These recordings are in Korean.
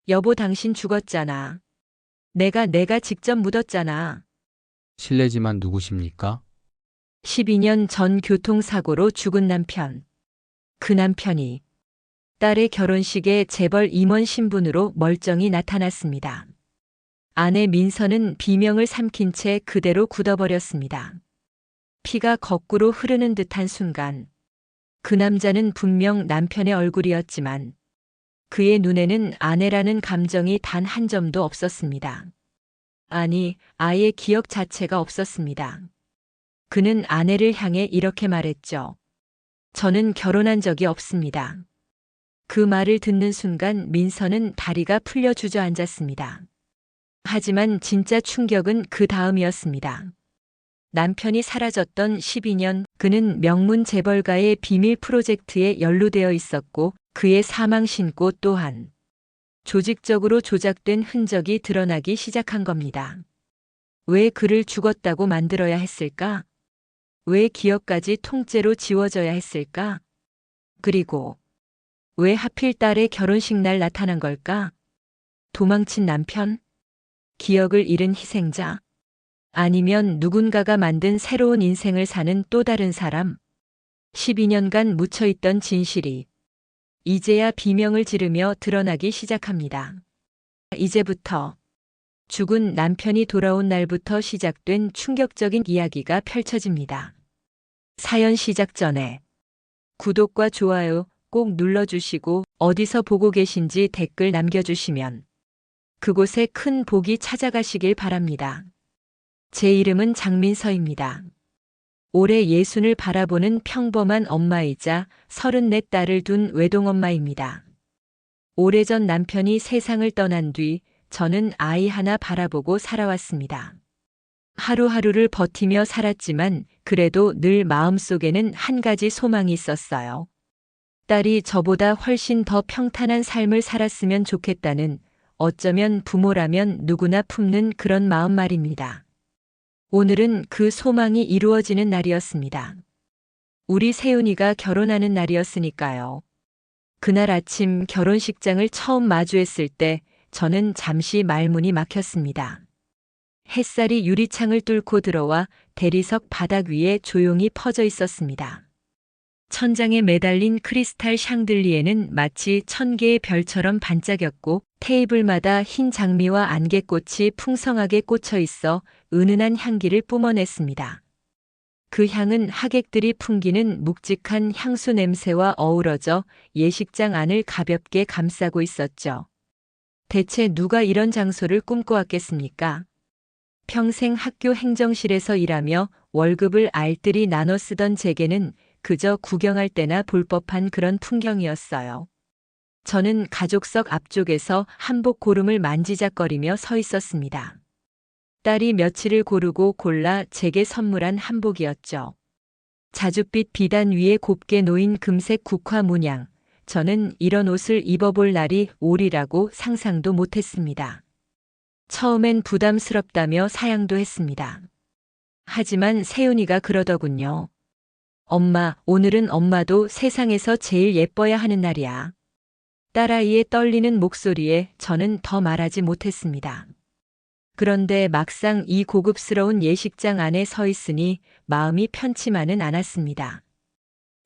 여보, 당신 죽었잖아. 내가 직접 묻었잖아. 실례지만 누구십니까? 12년 전 교통사고로 죽은 남편. 그 남편이 딸의 결혼식에 재벌 임원 신분으로 멀쩡히 나타났습니다. 아내 민서는 비명을 삼킨 채 그대로 굳어버렸습니다. 피가 거꾸로 흐르는 듯한 순간, 그 남자는 분명 남편의 얼굴이었지만 그의 눈에는 아내라는 감정이 단 한 점도 없었습니다. 아니, 아예 기억 자체가 없었습니다. 그는 아내를 향해 이렇게 말했죠. 저는 결혼한 적이 없습니다. 그 말을 듣는 순간 민서는 다리가 풀려 주저앉았습니다. 하지만 진짜 충격은 그 다음이었습니다. 남편이 사라졌던 12년, 그는 명문 재벌가의 비밀 프로젝트에 연루되어 있었고 그의 사망 신고 또한 조직적으로 조작된 흔적이 드러나기 시작한 겁니다. 왜 그를 죽었다고 만들어야 했을까? 왜 기억까지 통째로 지워져야 했을까? 그리고 왜 하필 딸의 결혼식 날 나타난 걸까? 도망친 남편? 기억을 잃은 희생자? 아니면 누군가가 만든 새로운 인생을 사는 또 다른 사람? 12년간 묻혀있던 진실이 이제야 비명을 지르며 드러나기 시작합니다. 이제부터 죽은 남편이 돌아온 날부터 시작된 충격적인 이야기가 펼쳐집니다. 사연 시작 전에 구독과 좋아요 꼭 눌러주시고 어디서 보고 계신지 댓글 남겨주시면 그곳에 큰 복이 찾아가시길 바랍니다. 제 이름은 장민서입니다. 올해 60을 바라보는 평범한 엄마이자 34 딸을 둔 외동엄마입니다. 오래전 남편이 세상을 떠난 뒤 저는 아이 하나 바라보고 살아왔습니다. 하루하루를 버티며 살았지만 그래도 늘 마음속에는 한 가지 소망이 있었어요. 딸이 저보다 훨씬 더 평탄한 삶을 살았으면 좋겠다는, 어쩌면 부모라면 누구나 품는 그런 마음 말입니다. 오늘은 그 소망이 이루어지는 날이었습니다. 우리 세훈이가 결혼하는 날이었으니까요. 그날 아침 결혼식장을 처음 마주했을 때 저는 잠시 말문이 막혔습니다. 햇살이 유리창을 뚫고 들어와 대리석 바닥 위에 조용히 퍼져 있었습니다. 천장에 매달린 크리스탈 샹들리에는 마치 1000개의 별처럼 반짝였고 테이블마다 흰 장미와 안개꽃이 풍성하게 꽂혀 있어 은은한 향기를 뿜어냈습니다. 그 향은 하객들이 풍기는 묵직한 향수 냄새와 어우러져 예식장 안을 가볍게 감싸고 있었죠. 대체 누가 이런 장소를 꿈꿔왔겠습니까? 평생 학교 행정실에서 일하며 월급을 알뜰히 나눠 쓰던 제게는 그저 구경할 때나 볼 법한 그런 풍경이었어요. 저는 가족석 앞쪽에서 한복 고름을 만지작거리며 서 있었습니다. 딸이 며칠을 고르고 골라 제게 선물한 한복이었죠. 자줏빛 비단 위에 곱게 놓인 금색 국화 문양. 저는 이런 옷을 입어볼 날이 오리라고 상상도 못했습니다. 처음엔 부담스럽다며 사양도 했습니다. 하지만 세훈이가 그러더군요. 엄마, 오늘은 엄마도 세상에서 제일 예뻐야 하는 날이야. 딸아이의 떨리는 목소리에 저는 더 말하지 못했습니다. 그런데 막상 이 고급스러운 예식장 안에 서 있으니 마음이 편치만은 않았습니다.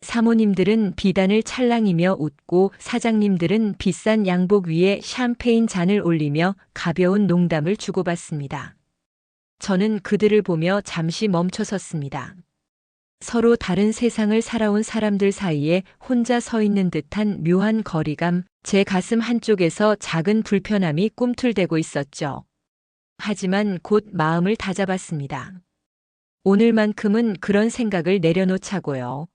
사모님들은 비단을 찰랑이며 웃고 사장님들은 비싼 양복 위에 샴페인 잔을 올리며 가벼운 농담을 주고받습니다. 저는 그들을 보며 잠시 멈춰섰습니다. 서로 다른 세상을 살아온 사람들 사이에 혼자 서 있는 듯한 묘한 거리감, 제 가슴 한쪽에서 작은 불편함이 꿈틀대고 있었죠. 하지만 곧 마음을 다잡았습니다. 오늘만큼은 그런 생각을 내려놓자고요.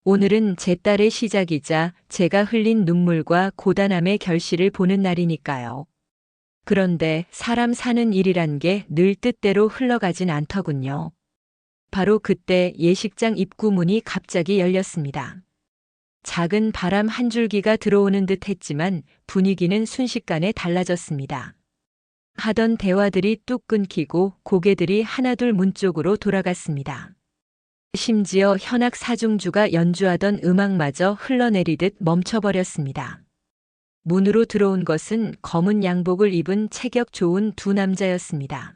오늘은 제 딸의 시작이자 제가 흘린 눈물과 고단함의 결실을 보는 날이니까요. 그런데 사람 사는 일이란 게 늘 뜻대로 흘러가진 않더군요. 바로 그때 예식장 입구 문이 갑자기 열렸습니다. 작은 바람 한 줄기가 들어오는 듯 했지만 분위기는 순식간에 달라졌습니다. 하던 대화들이 뚝 끊기고 고개들이 하나둘 문 쪽으로 돌아갔습니다. 심지어 현악 사중주가 연주하던 음악마저 흘러내리듯 멈춰버렸습니다. 문으로 들어온 것은 검은 양복을 입은 체격 좋은 두 남자였습니다.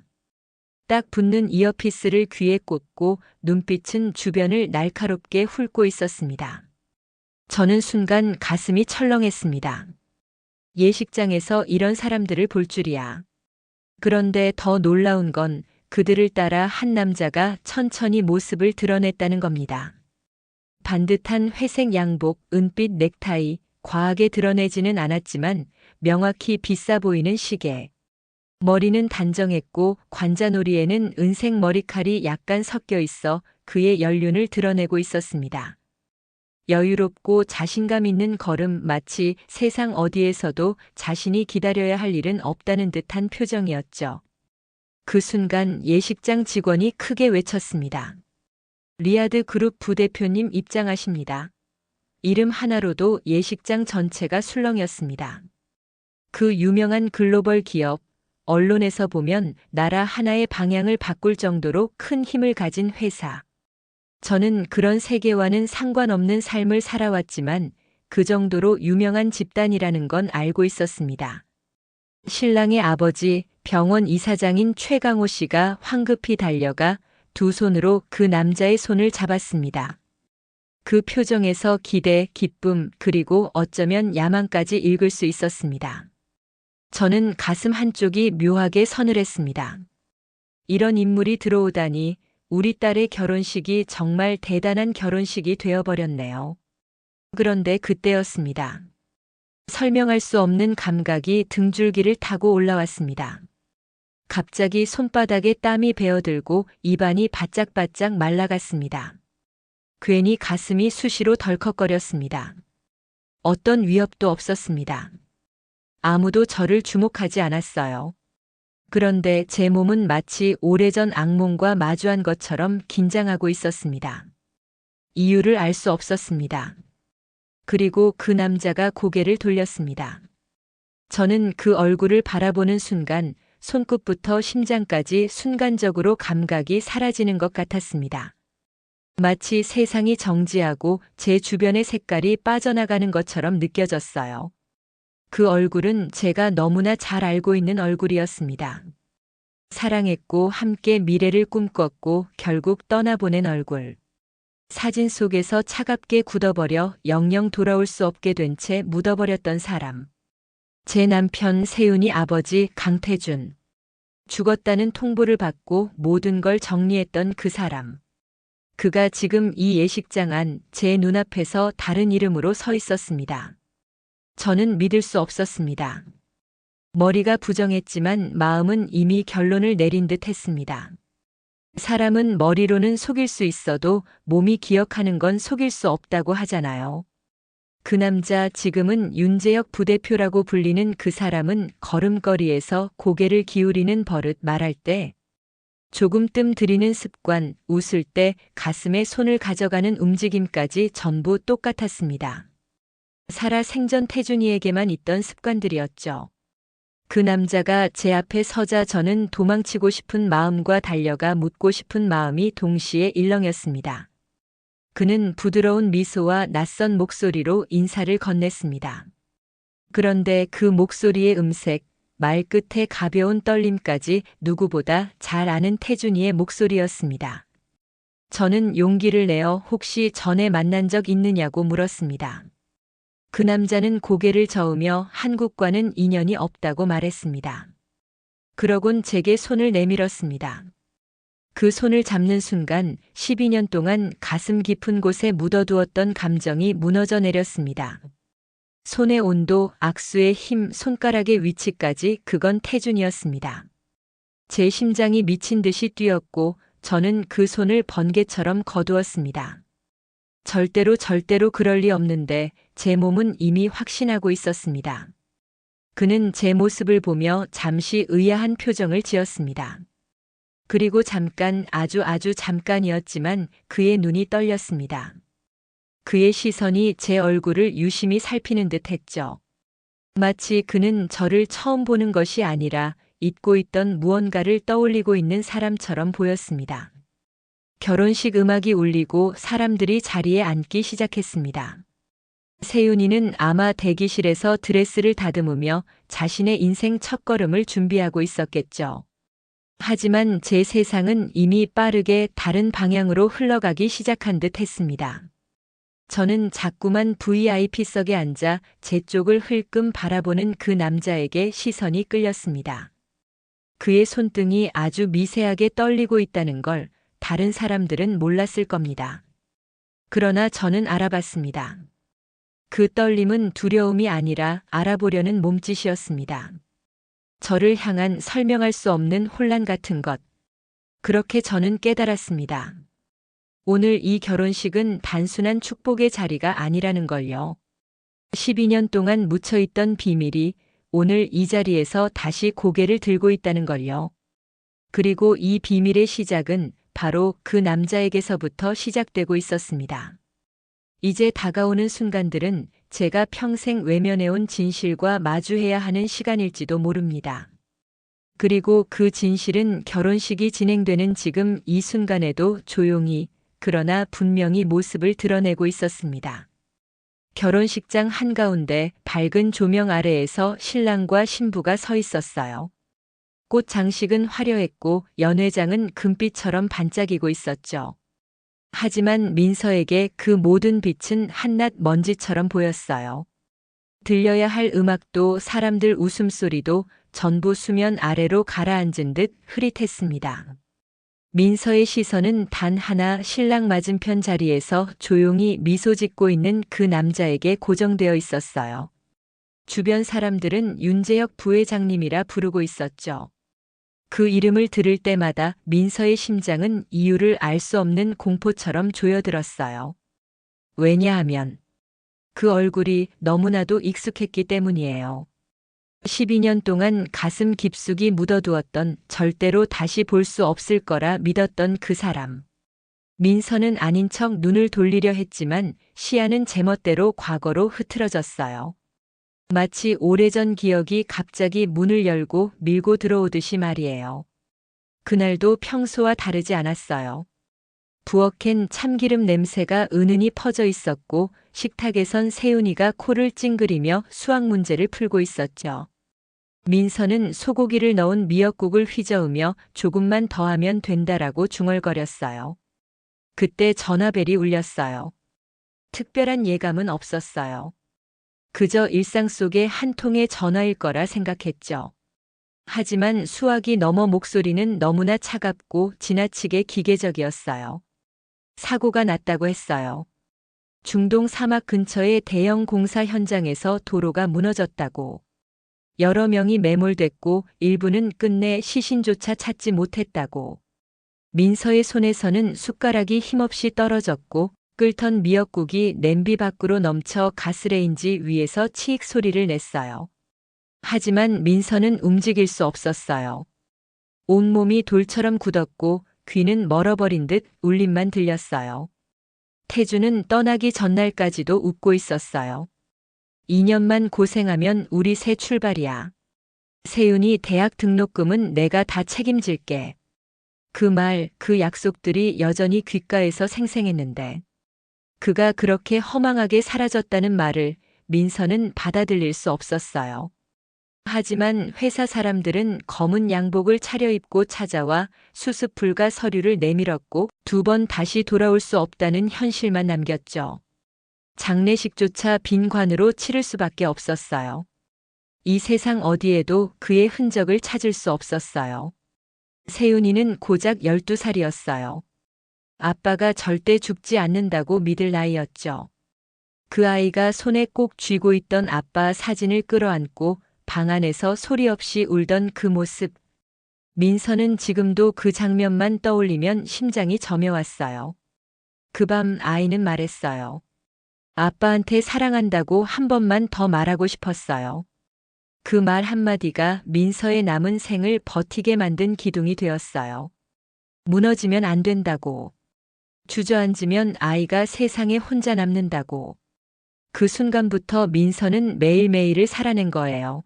딱 붙는 이어피스를 귀에 꽂고 눈빛은 주변을 날카롭게 훑고 있었습니다. 저는 순간 가슴이 철렁했습니다. 예식장에서 이런 사람들을 볼 줄이야. 그런데 더 놀라운 건 그들을 따라 한 남자가 천천히 모습을 드러냈다는 겁니다. 반듯한 회색 양복, 은빛 넥타이, 과하게 드러내지는 않았지만 명확히 비싸 보이는 시계. 머리는 단정했고 관자놀이에는 은색 머리칼이 약간 섞여 있어 그의 연륜을 드러내고 있었습니다. 여유롭고 자신감 있는 걸음, 마치 세상 어디에서도 자신이 기다려야 할 일은 없다는 듯한 표정이었죠. 그 순간 예식장 직원이 크게 외쳤습니다. 리아드 그룹 부대표님 입장하십니다. 이름 하나로도 예식장 전체가 술렁였습니다. 그 유명한 글로벌 기업, 언론에서 보면 나라 하나의 방향을 바꿀 정도로 큰 힘을 가진 회사. 저는 그런 세계와는 상관없는 삶을 살아왔지만 그 정도로 유명한 집단이라는 건 알고 있었습니다. 신랑의 아버지, 병원 이사장인 최강호 씨가 황급히 달려가 두 손으로 그 남자의 손을 잡았습니다. 그 표정에서 기대, 기쁨, 그리고 어쩌면 야망까지 읽을 수 있었습니다. 저는 가슴 한쪽이 묘하게 서늘했습니다. 이런 인물이 들어오다니 우리 딸의 결혼식이 정말 대단한 결혼식이 되어버렸네요. 그런데 그때였습니다. 설명할 수 없는 감각이 등줄기를 타고 올라왔습니다. 갑자기 손바닥에 땀이 배어들고 입안이 바짝바짝 말라갔습니다. 괜히 가슴이 수시로 덜컥거렸습니다. 어떤 위협도 없었습니다. 아무도 저를 주목하지 않았어요. 그런데 제 몸은 마치 오래전 악몽과 마주한 것처럼 긴장하고 있었습니다. 이유를 알 수 없었습니다. 그리고 그 남자가 고개를 돌렸습니다. 저는 그 얼굴을 바라보는 순간 손끝부터 심장까지 순간적으로 감각이 사라지는 것 같았습니다. 마치 세상이 정지하고 제 주변의 색깔이 빠져나가는 것처럼 느껴졌어요. 그 얼굴은 제가 너무나 잘 알고 있는 얼굴이었습니다. 사랑했고 함께 미래를 꿈꿨고 결국 떠나보낸 얼굴. 사진 속에서 차갑게 굳어버려 영영 돌아올 수 없게 된 채 묻어버렸던 사람. 제 남편 세윤이 아버지 강태준. 죽었다는 통보를 받고 모든 걸 정리했던 그 사람. 그가 지금 이 예식장 안 제 눈앞에서 다른 이름으로 서 있었습니다. 저는 믿을 수 없었습니다. 머리가 부정했지만 마음은 이미 결론을 내린 듯 했습니다. 사람은 머리로는 속일 수 있어도 몸이 기억하는 건 속일 수 없다고 하잖아요. 그 남자, 지금은 윤재혁 부대표라고 불리는 그 사람은 걸음걸이에서 고개를 기울이는 버릇, 말할 때 조금 뜸 들이는 습관, 웃을 때 가슴에 손을 가져가는 움직임까지 전부 똑같았습니다. 살아 생전 태준이에게만 있던 습관들이었죠. 그 남자가 제 앞에 서자 저는 도망치고 싶은 마음과 달려가 묻고 싶은 마음이 동시에 일렁였습니다. 그는 부드러운 미소와 낯선 목소리로 인사를 건넸습니다. 그런데 그 목소리의 음색, 말끝의 가벼운 떨림까지 누구보다 잘 아는 태준이의 목소리였습니다. 저는 용기를 내어 혹시 전에 만난 적 있느냐고 물었습니다. 그 남자는 고개를 저으며 한국과는 인연이 없다고 말했습니다. 그러곤 제게 손을 내밀었습니다. 그 손을 잡는 순간 12년 동안 가슴 깊은 곳에 묻어두었던 감정이 무너져 내렸습니다. 손의 온도, 악수의 힘, 손가락의 위치까지 그건 태준이었습니다. 제 심장이 미친 듯이 뛰었고 저는 그 손을 번개처럼 거두었습니다. 절대로 그럴 리 없는데 제 몸은 이미 확신하고 있었습니다. 그는 제 모습을 보며 잠시 의아한 표정을 지었습니다. 그리고 잠깐, 아주 잠깐이었지만 그의 눈이 떨렸습니다. 그의 시선이 제 얼굴을 유심히 살피는 듯 했죠. 마치 그는 저를 처음 보는 것이 아니라 잊고 있던 무언가를 떠올리고 있는 사람처럼 보였습니다. 결혼식 음악이 울리고 사람들이 자리에 앉기 시작했습니다. 세윤이는 아마 대기실에서 드레스를 다듬으며 자신의 인생 첫걸음을 준비하고 있었겠죠. 하지만 제 세상은 이미 빠르게 다른 방향으로 흘러가기 시작한 듯 했습니다. 저는 자꾸만 VIP석에 앉아 제 쪽을 흘끔 바라보는 그 남자에게 시선이 끌렸습니다. 그의 손등이 아주 미세하게 떨리고 있다는 걸 다른 사람들은 몰랐을 겁니다. 그러나 저는 알아봤습니다. 그 떨림은 두려움이 아니라 알아보려는 몸짓이었습니다. 저를 향한 설명할 수 없는 혼란 같은 것. 그렇게 저는 깨달았습니다. 오늘 이 결혼식은 단순한 축복의 자리가 아니라는 걸요. 12년 동안 묻혀있던 비밀이 오늘 이 자리에서 다시 고개를 들고 있다는 걸요. 그리고 이 비밀의 시작은 바로 그 남자에게서부터 시작되고 있었습니다. 이제 다가오는 순간들은 제가 평생 외면해온 진실과 마주해야 하는 시간일지도 모릅니다. 그리고 그 진실은 결혼식이 진행되는 지금 이 순간에도 조용히, 그러나 분명히 모습을 드러내고 있었습니다. 결혼식장 한가운데 밝은 조명 아래에서 신랑과 신부가 서 있었어요. 꽃 장식은 화려했고 연회장은 금빛처럼 반짝이고 있었죠. 하지만 민서에게 그 모든 빛은 한낱 먼지처럼 보였어요. 들려야 할 음악도 사람들 웃음소리도 전부 수면 아래로 가라앉은 듯 흐릿했습니다. 민서의 시선은 단 하나 신랑 맞은편 자리에서 조용히 미소 짓고 있는 그 남자에게 고정되어 있었어요. 주변 사람들은 윤재혁 부회장님이라 부르고 있었죠. 그 이름을 들을 때마다 민서의 심장은 이유를 알 수 없는 공포처럼 조여들었어요. 왜냐하면 그 얼굴이 너무나도 익숙했기 때문이에요. 12년 동안 가슴 깊숙이 묻어두었던, 절대로 다시 볼 수 없을 거라 믿었던 그 사람. 민서는 아닌 척 눈을 돌리려 했지만 시야는 제멋대로 과거로 흐트러졌어요. 마치 오래전 기억이 갑자기 문을 열고 밀고 들어오듯이 말이에요. 그날도 평소와 다르지 않았어요. 부엌엔 참기름 냄새가 은은히 퍼져 있었고 식탁에선 세훈이가 코를 찡그리며 수학 문제를 풀고 있었죠. 민서는 소고기를 넣은 미역국을 휘저으며 조금만 더 하면 된다라고 중얼거렸어요. 그때 전화벨이 울렸어요. 특별한 예감은 없었어요. 그저 일상 속의 한 통의 전화일 거라 생각했죠. 하지만 수화기 너머 목소리는 너무나 차갑고 지나치게 기계적이었어요. 사고가 났다고 했어요. 중동 사막 근처의 대형 공사 현장에서 도로가 무너졌다고. 여러 명이 매몰됐고 일부는 끝내 시신조차 찾지 못했다고. 민서의 손에서는 숟가락이 힘없이 떨어졌고 끓던 미역국이 냄비 밖으로 넘쳐 가스레인지 위에서 치익 소리를 냈어요. 하지만 민서는 움직일 수 없었어요. 온몸이 돌처럼 굳었고 귀는 멀어버린 듯 울림만 들렸어요. 태주는 떠나기 전날까지도 웃고 있었어요. 2년만 고생하면 우리 새 출발이야. 세윤이 대학 등록금은 내가 다 책임질게. 그 말, 그 약속들이 여전히 귓가에서 생생했는데 그가 그렇게 허망하게 사라졌다는 말을 민서는 받아들일 수 없었어요. 하지만 회사 사람들은 검은 양복을 차려입고 찾아와 수습 불가 서류를 내밀었고 2번 다시 돌아올 수 없다는 현실만 남겼죠. 장례식조차 빈 관으로 치를 수밖에 없었어요. 이 세상 어디에도 그의 흔적을 찾을 수 없었어요. 세윤이는 고작 12살이었어요. 아빠가 절대 죽지 않는다고 믿을 나이였죠. 그 아이가 손에 꼭 쥐고 있던 아빠 사진을 끌어안고 방 안에서 소리 없이 울던 그 모습. 민서는 지금도 그 장면만 떠올리면 심장이 저며왔어요. 그 밤 아이는 말했어요. 아빠한테 사랑한다고 한 번만 더 말하고 싶었어요. 그 말 한마디가 민서의 남은 생을 버티게 만든 기둥이 되었어요. 무너지면 안 된다고. 주저앉으면 아이가 세상에 혼자 남는다고. 그 순간부터 민서는 매일매일을 살아낸 거예요.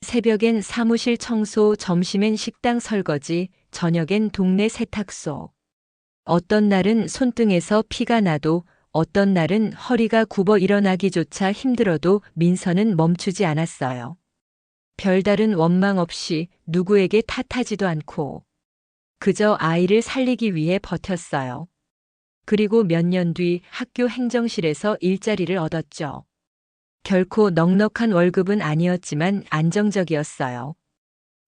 새벽엔 사무실 청소, 점심엔 식당 설거지, 저녁엔 동네 세탁소. 어떤 날은 손등에서 피가 나도 어떤 날은 허리가 굽어 일어나기조차 힘들어도 민서는 멈추지 않았어요. 별다른 원망 없이 누구에게 탓하지도 않고 그저 아이를 살리기 위해 버텼어요. 그리고 몇 년 뒤 학교 행정실에서 일자리를 얻었죠. 결코 넉넉한 월급은 아니었지만 안정적이었어요.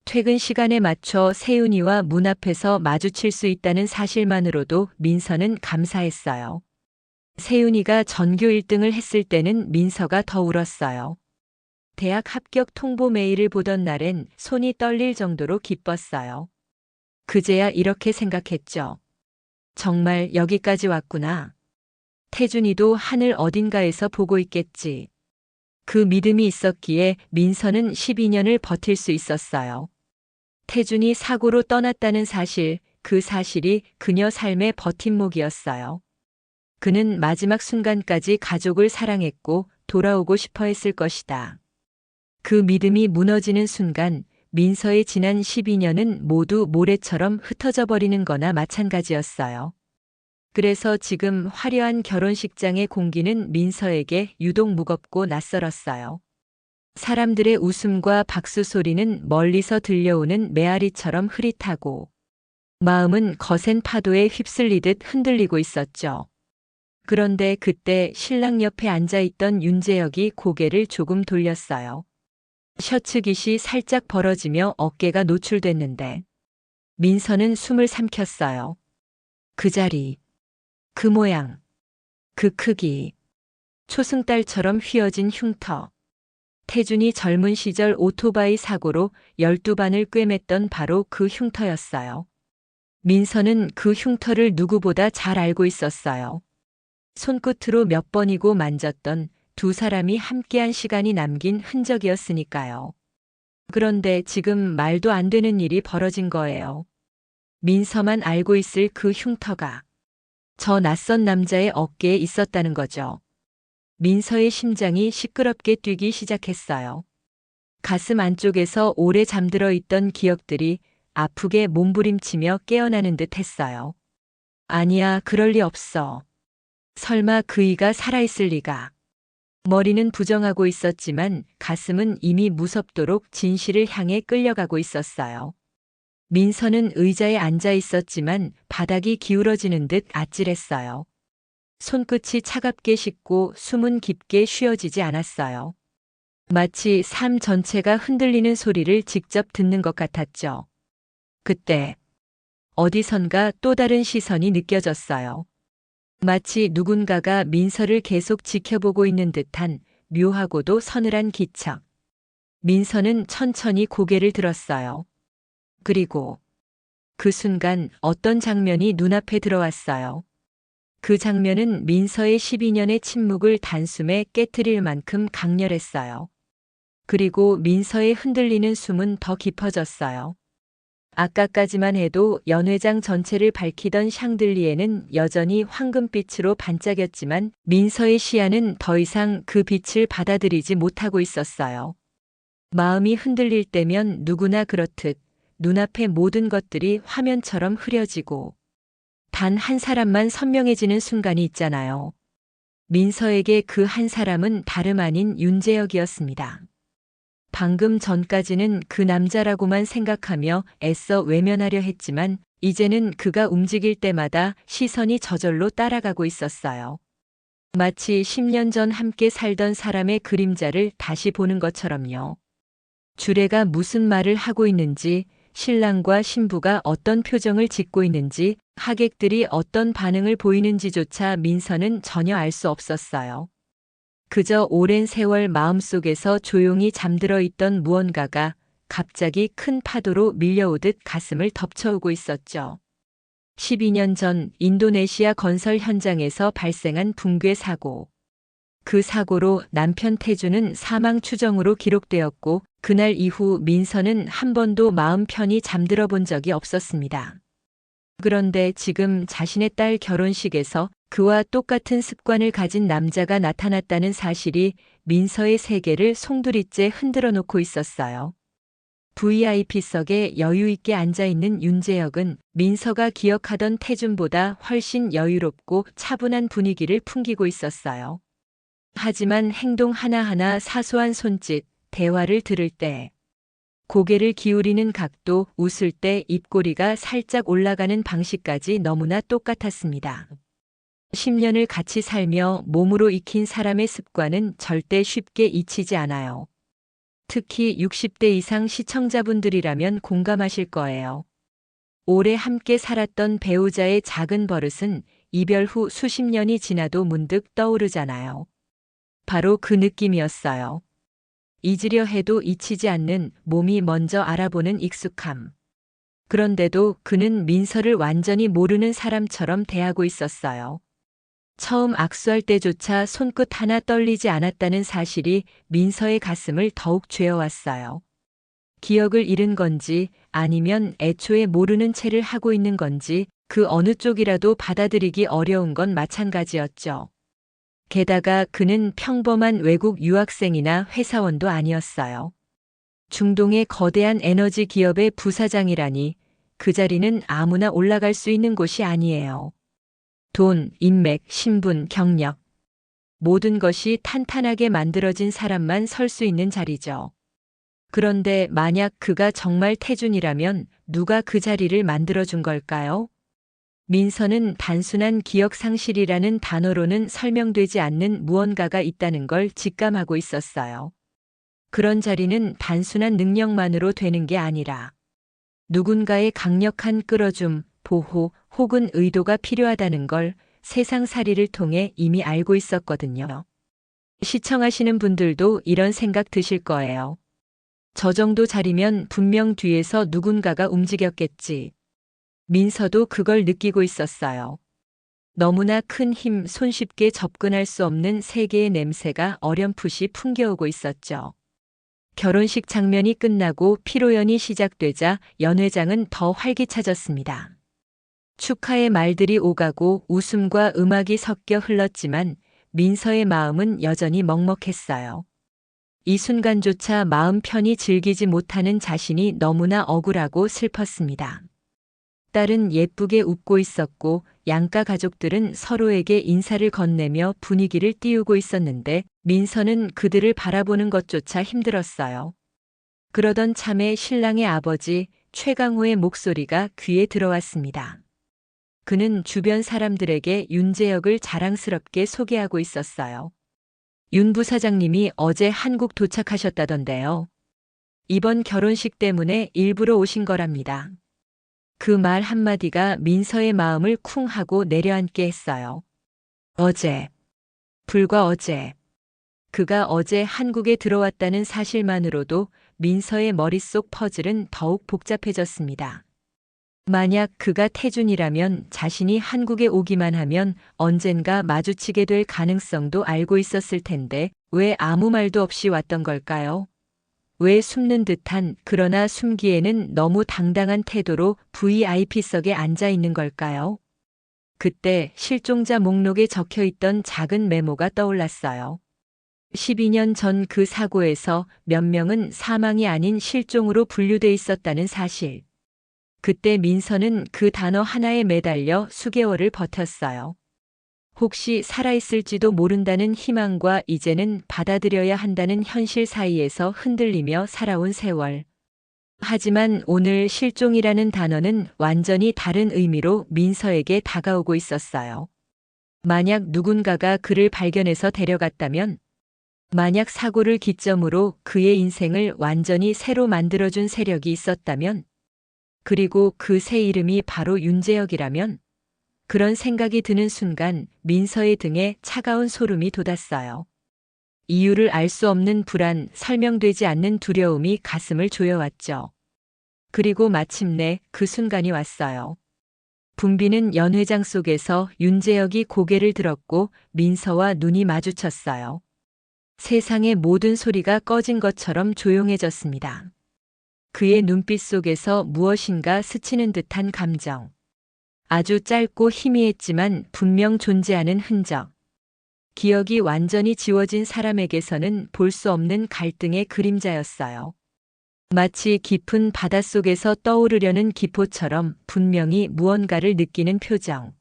퇴근 시간에 맞춰 세윤이와 문 앞에서 마주칠 수 있다는 사실만으로도 민서는 감사했어요. 세윤이가 전교 1등을 했을 때는 민서가 더 울었어요. 대학 합격 통보 메일을 보던 날엔 손이 떨릴 정도로 기뻤어요. 그제야 이렇게 생각했죠. 정말 여기까지 왔구나. 태준이도 하늘 어딘가에서 보고 있겠지. 그 믿음이 있었기에 민서는 12년을 버틸 수 있었어요. 태준이 사고로 떠났다는 사실, 그 사실이 그녀 삶의 버팀목이었어요. 그는 마지막 순간까지 가족을 사랑했고 돌아오고 싶어 했을 것이다. 그 믿음이 무너지는 순간 민서의 지난 12년은 모두 모래처럼 흩어져 버리는 거나 마찬가지였어요. 그래서 지금 화려한 결혼식장의 공기는 민서에게 유독 무겁고 낯설었어요. 사람들의 웃음과 박수 소리는 멀리서 들려오는 메아리처럼 흐릿하고 마음은 거센 파도에 휩쓸리듯 흔들리고 있었죠. 그런데 그때 신랑 옆에 앉아있던 윤재혁이 고개를 조금 돌렸어요. 셔츠 깃이 살짝 벌어지며 어깨가 노출됐는데 민서는 숨을 삼켰어요. 그 자리, 그 모양, 그 크기, 초승달처럼 휘어진 흉터. 태준이 젊은 시절 오토바이 사고로 12반을 꿰맸던 바로 그 흉터였어요. 민서는 그 흉터를 누구보다 잘 알고 있었어요. 손끝으로 몇 번이고 만졌던 두 사람이 함께한 시간이 남긴 흔적이었으니까요. 그런데 지금 말도 안 되는 일이 벌어진 거예요. 민서만 알고 있을 그 흉터가 저 낯선 남자의 어깨에 있었다는 거죠. 민서의 심장이 시끄럽게 뛰기 시작했어요. 가슴 안쪽에서 오래 잠들어 있던 기억들이 아프게 몸부림치며 깨어나는 듯 했어요. 아니야, 그럴 리 없어. 설마 그이가 살아있을 리가. 머리는 부정하고 있었지만 가슴은 이미 무섭도록 진실을 향해 끌려가고 있었어요. 민서는 의자에 앉아 있었지만 바닥이 기울어지는 듯 아찔했어요. 손끝이 차갑게 식고 숨은 깊게 쉬어지지 않았어요. 마치 삶 전체가 흔들리는 소리를 직접 듣는 것 같았죠. 그때 어디선가 또 다른 시선이 느껴졌어요. 마치 누군가가 민서를 계속 지켜보고 있는 듯한 묘하고도 서늘한 기척. 민서는 천천히 고개를 들었어요. 그리고 그 순간 어떤 장면이 눈앞에 들어왔어요. 그 장면은 민서의 12년의 침묵을 단숨에 깨트릴 만큼 강렬했어요. 그리고 민서의 흔들리는 숨은 더 깊어졌어요. 아까까지만 해도 연회장 전체를 밝히던 샹들리에는 여전히 황금빛으로 반짝였지만 민서의 시야는 더 이상 그 빛을 받아들이지 못하고 있었어요. 마음이 흔들릴 때면 누구나 그렇듯 눈앞의 모든 것들이 화면처럼 흐려지고 단 한 사람만 선명해지는 순간이 있잖아요. 민서에게 그 한 사람은 다름 아닌 윤재혁이었습니다. 방금 전까지는 그 남자라고만 생각하며 애써 외면하려 했지만 이제는 그가 움직일 때마다 시선이 저절로 따라가고 있었어요. 마치 10년 전 함께 살던 사람의 그림자를 다시 보는 것처럼요. 주례가 무슨 말을 하고 있는지, 신랑과 신부가 어떤 표정을 짓고 있는지, 하객들이 어떤 반응을 보이는지조차 민서는 전혀 알 수 없었어요. 그저 오랜 세월 마음속에서 조용히 잠들어 있던 무언가가 갑자기 큰 파도로 밀려오듯 가슴을 덮쳐오고 있었죠. 12년 전 인도네시아 건설 현장에서 발생한 붕괴 사고. 그 사고로 남편 태주는 사망 추정으로 기록되었고 그날 이후 민서는 한 번도 마음 편히 잠들어 본 적이 없었습니다. 그런데 지금 자신의 딸 결혼식에서 그와 똑같은 습관을 가진 남자가 나타났다는 사실이 민서의 세계를 송두리째 흔들어 놓고 있었어요. VIP석에 여유있게 앉아있는 윤재혁은 민서가 기억하던 태준보다 훨씬 여유롭고 차분한 분위기를 풍기고 있었어요. 하지만 행동 하나하나 사소한 손짓, 대화를 들을 때, 고개를 기울이는 각도, 웃을 때 입꼬리가 살짝 올라가는 방식까지 너무나 똑같았습니다. 10년을 같이 살며 몸으로 익힌 사람의 습관은 절대 쉽게 잊히지 않아요. 특히 60대 이상 시청자분들이라면 공감하실 거예요. 오래 함께 살았던 배우자의 작은 버릇은 이별 후 수십 년이 지나도 문득 떠오르잖아요. 바로 그 느낌이었어요. 잊으려 해도 잊히지 않는, 몸이 먼저 알아보는 익숙함. 그런데도 그는 민서를 완전히 모르는 사람처럼 대하고 있었어요. 처음 악수할 때조차 손끝 하나 떨리지 않았다는 사실이 민서의 가슴을 더욱 죄어왔어요. 기억을 잃은 건지 아니면 애초에 모르는 채를 하고 있는 건지 그 어느 쪽이라도 받아들이기 어려운 건 마찬가지였죠. 게다가 그는 평범한 외국 유학생이나 회사원도 아니었어요. 중동의 거대한 에너지 기업의 부사장이라니, 그 자리는 아무나 올라갈 수 있는 곳이 아니에요. 돈, 인맥, 신분, 경력. 모든 것이 탄탄하게 만들어진 사람만 설 수 있는 자리죠. 그런데 만약 그가 정말 태준이라면 누가 그 자리를 만들어준 걸까요? 민서는 단순한 기억 상실이라는 단어로는 설명되지 않는 무언가가 있다는 걸 직감하고 있었어요. 그런 자리는 단순한 능력만으로 되는 게 아니라 누군가의 강력한 끌어줌, 보호 혹은 의도가 필요하다는 걸 세상살이를 통해 이미 알고 있었거든요. 시청하시는 분들도 이런 생각 드실 거예요. 저 정도 자리면 분명 뒤에서 누군가가 움직였겠지. 민서도 그걸 느끼고 있었어요. 너무나 큰 힘, 손쉽게 접근할 수 없는 세계의 냄새가 어렴풋이 풍겨오고 있었죠. 결혼식 장면이 끝나고 피로연이 시작되자 연회장은 더 활기차졌습니다. 축하의 말들이 오가고 웃음과 음악이 섞여 흘렀지만 민서의 마음은 여전히 먹먹했어요. 이 순간조차 마음 편히 즐기지 못하는 자신이 너무나 억울하고 슬펐습니다. 딸은 예쁘게 웃고 있었고 양가 가족들은 서로에게 인사를 건네며 분위기를 띄우고 있었는데 민서는 그들을 바라보는 것조차 힘들었어요. 그러던 참에 신랑의 아버지 최강호의 목소리가 귀에 들어왔습니다. 그는 주변 사람들에게 윤재혁을 자랑스럽게 소개하고 있었어요. 윤 부사장님이 어제 한국 도착하셨다던데요. 이번 결혼식 때문에 일부러 오신 거랍니다. 그 말 한마디가 민서의 마음을 쿵 하고 내려앉게 했어요. 어제, 불과 어제. 그가 어제 한국에 들어왔다는 사실만으로도 민서의 머릿속 퍼즐은 더욱 복잡해졌습니다. 만약 그가 태준이라면 자신이 한국에 오기만 하면 언젠가 마주치게 될 가능성도 알고 있었을 텐데 왜 아무 말도 없이 왔던 걸까요? 왜 숨는 듯한, 그러나 숨기에는 너무 당당한 태도로 VIP석에 앉아 있는 걸까요? 그때 실종자 목록에 적혀 있던 작은 메모가 떠올랐어요. 12년 전 그 사고에서 몇 명은 사망이 아닌 실종으로 분류돼 있었다는 사실. 그때 민서는 그 단어 하나에 매달려 수개월을 버텼어요. 혹시 살아있을지도 모른다는 희망과 이제는 받아들여야 한다는 현실 사이에서 흔들리며 살아온 세월. 하지만 오늘 실종이라는 단어는 완전히 다른 의미로 민서에게 다가오고 있었어요. 만약 누군가가 그를 발견해서 데려갔다면, 만약 사고를 기점으로 그의 인생을 완전히 새로 만들어준 세력이 있었다면, 그리고 그 새 이름이 바로 윤재혁이라면, 그런 생각이 드는 순간 민서의 등에 차가운 소름이 돋았어요. 이유를 알 수 없는 불안, 설명되지 않는 두려움이 가슴을 조여왔죠. 그리고 마침내 그 순간이 왔어요. 붐비는 연회장 속에서 윤재혁이 고개를 들었고 민서와 눈이 마주쳤어요. 세상의 모든 소리가 꺼진 것처럼 조용해졌습니다. 그의 눈빛 속에서 무엇인가 스치는 듯한 감정. 아주 짧고 희미했지만 분명 존재하는 흔적. 기억이 완전히 지워진 사람에게서는 볼 수 없는 갈등의 그림자였어요. 마치 깊은 바닷속에서 떠오르려는 기포처럼 분명히 무언가를 느끼는 표정.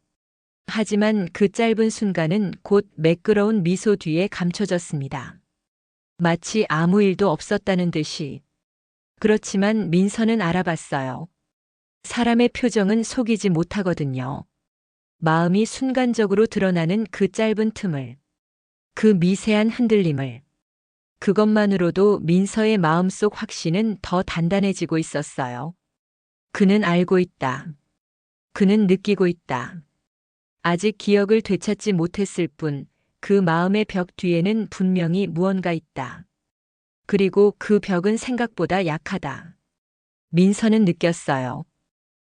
하지만 그 짧은 순간은 곧 매끄러운 미소 뒤에 감춰졌습니다. 마치 아무 일도 없었다는 듯이. 그렇지만 민서는 알아봤어요. 사람의 표정은 속이지 못하거든요. 마음이 순간적으로 드러나는 그 짧은 틈을, 그 미세한 흔들림을. 그것만으로도 민서의 마음속 확신은 더 단단해지고 있었어요. 그는 알고 있다. 그는 느끼고 있다. 아직 기억을 되찾지 못했을 뿐 그 마음의 벽 뒤에는 분명히 무언가 있다. 그리고 그 벽은 생각보다 약하다. 민서는 느꼈어요.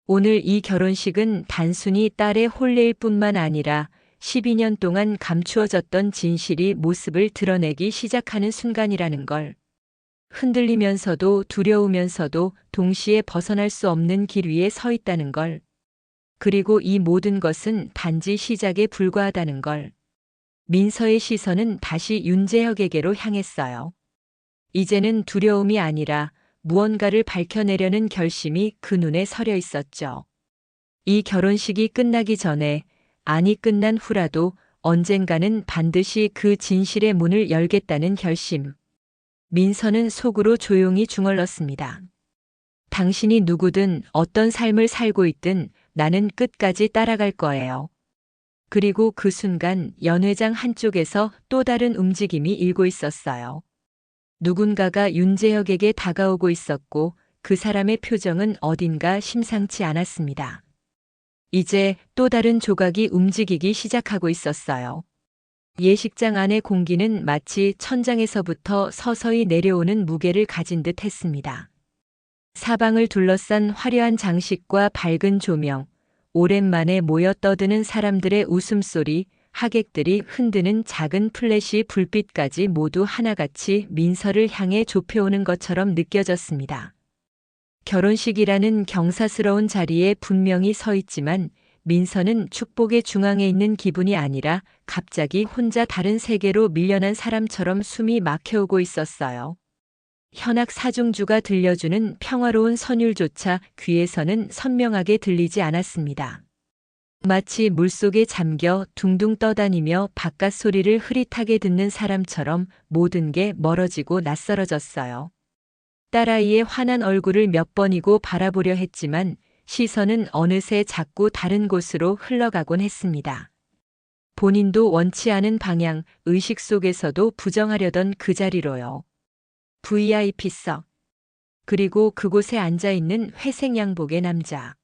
오늘 이 결혼식은 단순히 딸의 혼례일 뿐만 아니라 12년 동안 감추어졌던 진실이 모습을 드러내기 시작하는 순간이라는 걸. 흔들리면서도 두려우면서도 동시에 벗어날 수 없는 길 위에 서 있다는 걸. 그리고 이 모든 것은 단지 시작에 불과하다는 걸. 민서의 시선은 다시 윤재혁에게로 향했어요. 이제는 두려움이 아니라 무언가를 밝혀내려는 결심이 그 눈에 서려 있었죠. 이 결혼식이 끝나기 전에, 아니 끝난 후라도 언젠가는 반드시 그 진실의 문을 열겠다는 결심. 민서는 속으로 조용히 중얼렀습니다. 당신이 누구든 어떤 삶을 살고 있든 나는 끝까지 따라갈 거예요. 그리고 그 순간 연회장 한쪽에서 또 다른 움직임이 일고 있었어요. 누군가가 윤재혁에게 다가오고 있었고 그 사람의 표정은 어딘가 심상치 않았습니다. 이제 또 다른 조각이 움직이기 시작하고 있었어요. 예식장 안의 공기는 마치 천장에서부터 서서히 내려오는 무게를 가진 듯 했습니다. 사방을 둘러싼 화려한 장식과 밝은 조명, 오랜만에 모여 떠드는 사람들의 웃음소리, 하객들이 흔드는 작은 플래시 불빛까지 모두 하나같이 민서를 향해 좁혀오는 것처럼 느껴졌습니다. 결혼식이라는 경사스러운 자리에 분명히 서 있지만 민서는 축복의 중앙에 있는 기분이 아니라 갑자기 혼자 다른 세계로 밀려난 사람처럼 숨이 막혀오고 있었어요. 현악 사중주가 들려주는 평화로운 선율조차 귀에서는 선명하게 들리지 않았습니다. 마치 물속에 잠겨 둥둥 떠다니며 바깥 소리를 흐릿하게 듣는 사람처럼 모든 게 멀어지고 낯설어졌어요. 딸아이의 환한 얼굴을 몇 번이고 바라보려 했지만 시선은 어느새 자꾸 다른 곳으로 흘러가곤 했습니다. 본인도 원치 않은 방향, 의식 속에서도 부정하려던 그 자리로요. VIP석. 그리고 그곳에 앉아있는 회색 양복의 남자.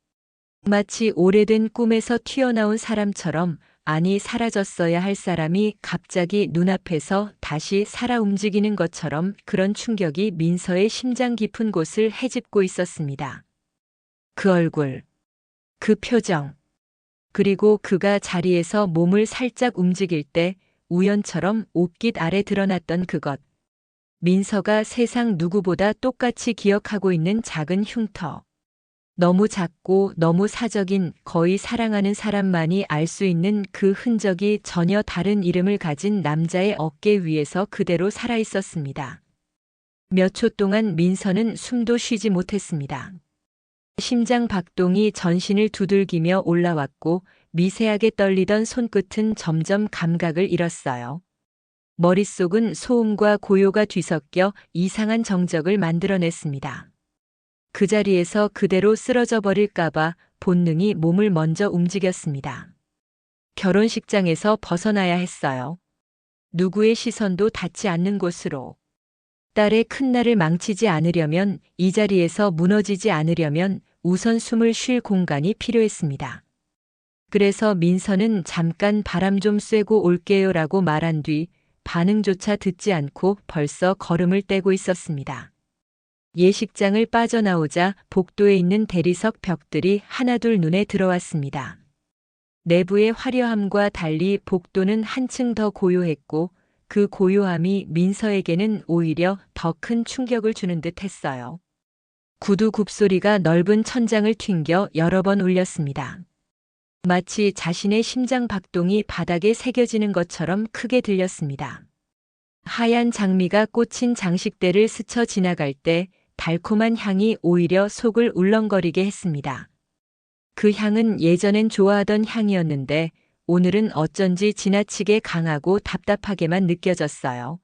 마치 오래된 꿈에서 튀어나온 사람처럼, 아니 사라졌어야 할 사람이 갑자기 눈앞에서 다시 살아 움직이는 것처럼 그런 충격이 민서의 심장 깊은 곳을 헤집고 있었습니다. 그 얼굴, 그 표정, 그리고 그가 자리에서 몸을 살짝 움직일 때 우연처럼 옷깃 아래 드러났던 그것. 민서가 세상 누구보다 똑같이 기억하고 있는 작은 흉터. 너무 작고 너무 사적인, 거의 사랑하는 사람만이 알 수 있는 그 흔적이 전혀 다른 이름을 가진 남자의 어깨 위에서 그대로 살아 있었습니다. 몇 초 동안 민서는 숨도 쉬지 못했습니다. 심장 박동이 전신을 두들기며 올라왔고 미세하게 떨리던 손끝은 점점 감각을 잃었어요. 머릿속은 소음과 고요가 뒤섞여 이상한 정적을 만들어냈습니다. 그 자리에서 그대로 쓰러져 버릴까봐 본능이 몸을 먼저 움직였습니다. 결혼식장에서 벗어나야 했어요. 누구의 시선도 닿지 않는 곳으로. 딸의 큰 날을 망치지 않으려면, 이 자리에서 무너지지 않으려면 우선 숨을 쉴 공간이 필요했습니다. 그래서 민서는 잠깐 바람 좀 쐬고 올게요라고 말한 뒤 반응조차 듣지 않고 벌써 걸음을 떼고 있었습니다. 예식장을 빠져나오자 복도에 있는 대리석 벽들이 하나둘 눈에 들어왔습니다. 내부의 화려함과 달리 복도는 한층 더 고요했고 그 고요함이 민서에게는 오히려 더 큰 충격을 주는 듯 했어요. 구두 굽소리가 넓은 천장을 튕겨 여러 번 울렸습니다. 마치 자신의 심장 박동이 바닥에 새겨지는 것처럼 크게 들렸습니다. 하얀 장미가 꽂힌 장식대를 스쳐 지나갈 때 달콤한 향이 오히려 속을 울렁거리게 했습니다. 그 향은 예전엔 좋아하던 향이었는데 오늘은 어쩐지 지나치게 강하고 답답하게만 느껴졌어요.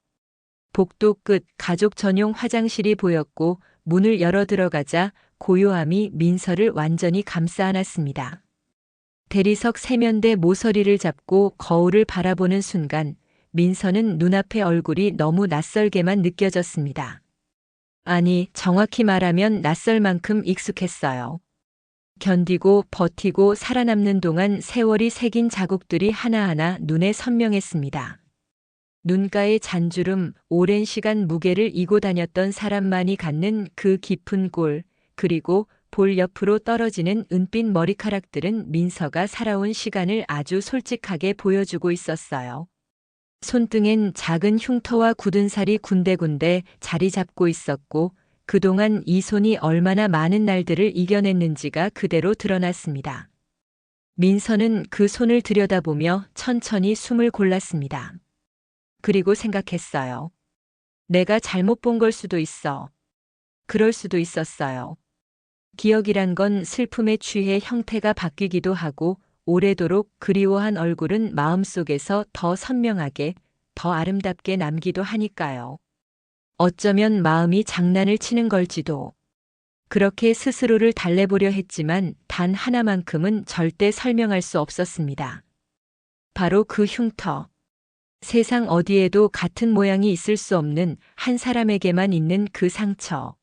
복도 끝 가족 전용 화장실이 보였고 문을 열어 들어가자 고요함이 민서를 완전히 감싸 안았습니다. 대리석 세면대 모서리를 잡고 거울을 바라보는 순간 민서는 눈앞의 얼굴이 너무 낯설게만 느껴졌습니다. 아니, 정확히 말하면 낯설 만큼 익숙했어요. 견디고 버티고 살아남는 동안 세월이 새긴 자국들이 하나하나 눈에 선명했습니다. 눈가의 잔주름, 오랜 시간 무게를 이고 다녔던 사람만이 갖는 그 깊은 골, 그리고 볼 옆으로 떨어지는 은빛 머리카락들은 민서가 살아온 시간을 아주 솔직하게 보여주고 있었어요. 손등엔 작은 흉터와 굳은 살이 군데군데 자리 잡고 있었고 그동안 이 손이 얼마나 많은 날들을 이겨냈는지가 그대로 드러났습니다. 민서는 그 손을 들여다보며 천천히 숨을 골랐습니다. 그리고 생각했어요. 내가 잘못 본 걸 수도 있어. 그럴 수도 있었어요. 기억이란 건 슬픔에 취해 형태가 바뀌기도 하고 오래도록 그리워한 얼굴은 마음속에서 더 선명하게, 더 아름답게 남기도 하니까요. 어쩌면 마음이 장난을 치는 걸지도. 그렇게 스스로를 달래보려 했지만 단 하나만큼은 절대 설명할 수 없었습니다. 바로 그 흉터. 세상 어디에도 같은 모양이 있을 수 없는 한 사람에게만 있는 그 상처.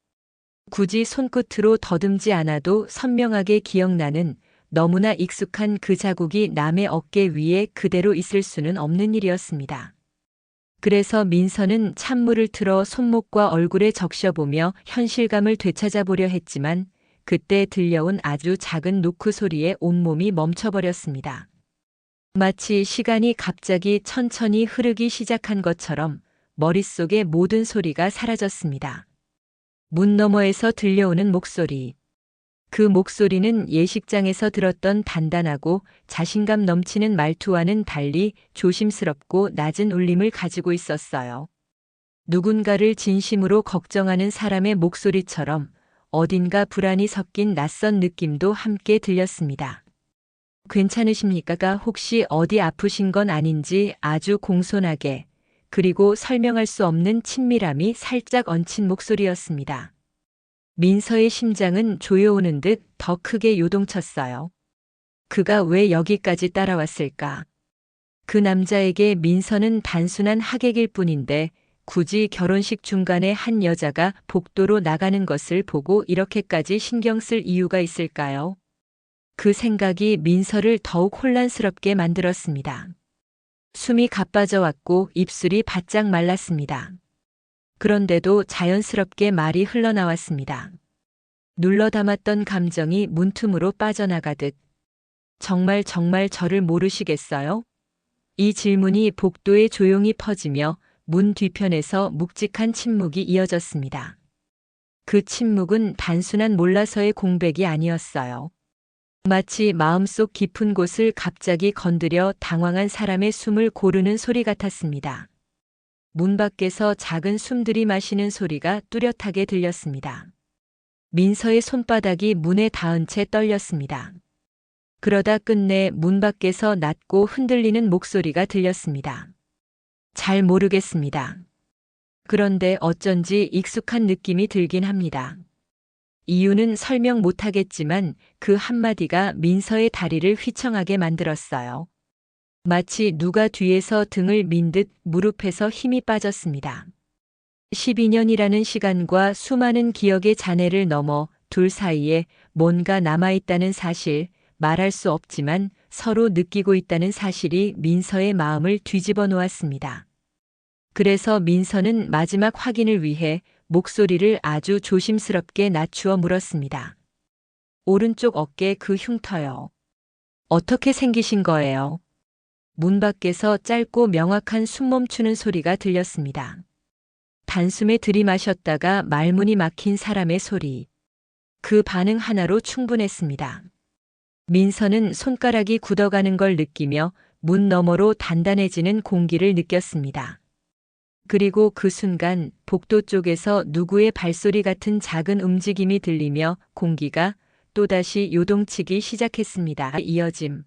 굳이 손끝으로 더듬지 않아도 선명하게 기억나는 너무나 익숙한 그 자국이 남의 어깨 위에 그대로 있을 수는 없는 일이었습니다. 그래서 민서는 찬물을 틀어 손목과 얼굴에 적셔보며 현실감을 되찾아보려 했지만 그때 들려온 아주 작은 노크 소리에 온몸이 멈춰버렸습니다. 마치 시간이 갑자기 천천히 흐르기 시작한 것처럼 머릿속의 모든 소리가 사라졌습니다. 문 너머에서 들려오는 목소리. 그 목소리는 예식장에서 들었던 단단하고 자신감 넘치는 말투와는 달리 조심스럽고 낮은 울림을 가지고 있었어요. 누군가를 진심으로 걱정하는 사람의 목소리처럼 어딘가 불안이 섞인 낯선 느낌도 함께 들렸습니다. 괜찮으십니까? 혹시 어디 아프신 건 아닌지 아주 공손하게, 그리고 설명할 수 없는 친밀함이 살짝 얹힌 목소리였습니다. 민서의 심장은 조여오는 듯 더 크게 요동쳤어요. 그가 왜 여기까지 따라왔을까? 그 남자에게 민서는 단순한 하객일 뿐인데 굳이 결혼식 중간에 한 여자가 복도로 나가는 것을 보고 이렇게까지 신경 쓸 이유가 있을까요? 그 생각이 민서를 더욱 혼란스럽게 만들었습니다. 숨이 가빠져 왔고 입술이 바짝 말랐습니다. 그런데도 자연스럽게 말이 흘러나왔습니다. 눌러 담았던 감정이 문틈으로 빠져나가듯. 정말 저를 모르시겠어요? 이 질문이 복도에 조용히 퍼지며 문 뒤편에서 묵직한 침묵이 이어졌습니다. 그 침묵은 단순한 몰라서의 공백이 아니었어요. 마치 마음속 깊은 곳을 갑자기 건드려 당황한 사람의 숨을 고르는 소리 같았습니다. 문 밖에서 작은 숨들이 마시는 소리가 뚜렷하게 들렸습니다. 민서의 손바닥이 문에 닿은 채 떨렸습니다. 그러다 끝내 문 밖에서 낮고 흔들리는 목소리가 들렸습니다. 잘 모르겠습니다. 그런데 어쩐지 익숙한 느낌이 들긴 합니다. 이유는 설명 못하겠지만 그 한마디가 민서의 다리를 휘청하게 만들었어요. 마치 누가 뒤에서 등을 민 듯 무릎에서 힘이 빠졌습니다. 12년이라는 시간과 수많은 기억의 잔해를 넘어 둘 사이에 뭔가 남아있다는 사실, 말할 수 없지만 서로 느끼고 있다는 사실이 민서의 마음을 뒤집어 놓았습니다. 그래서 민서는 마지막 확인을 위해 목소리를 아주 조심스럽게 낮추어 물었습니다. 오른쪽 어깨 그 흉터요. 어떻게 생기신 거예요? 문 밖에서 짧고 명확한 숨멈추는 소리가 들렸습니다. 단숨에 들이마셨다가 말문이 막힌 사람의 소리. 그 반응 하나로 충분했습니다. 민서는 손가락이 굳어가는 걸 느끼며 문 너머로 단단해지는 공기를 느꼈습니다. 그리고 그 순간 복도 쪽에서 누구의 발소리 같은 작은 움직임이 들리며 공기가 또다시 요동치기 시작했습니다. 이어짐.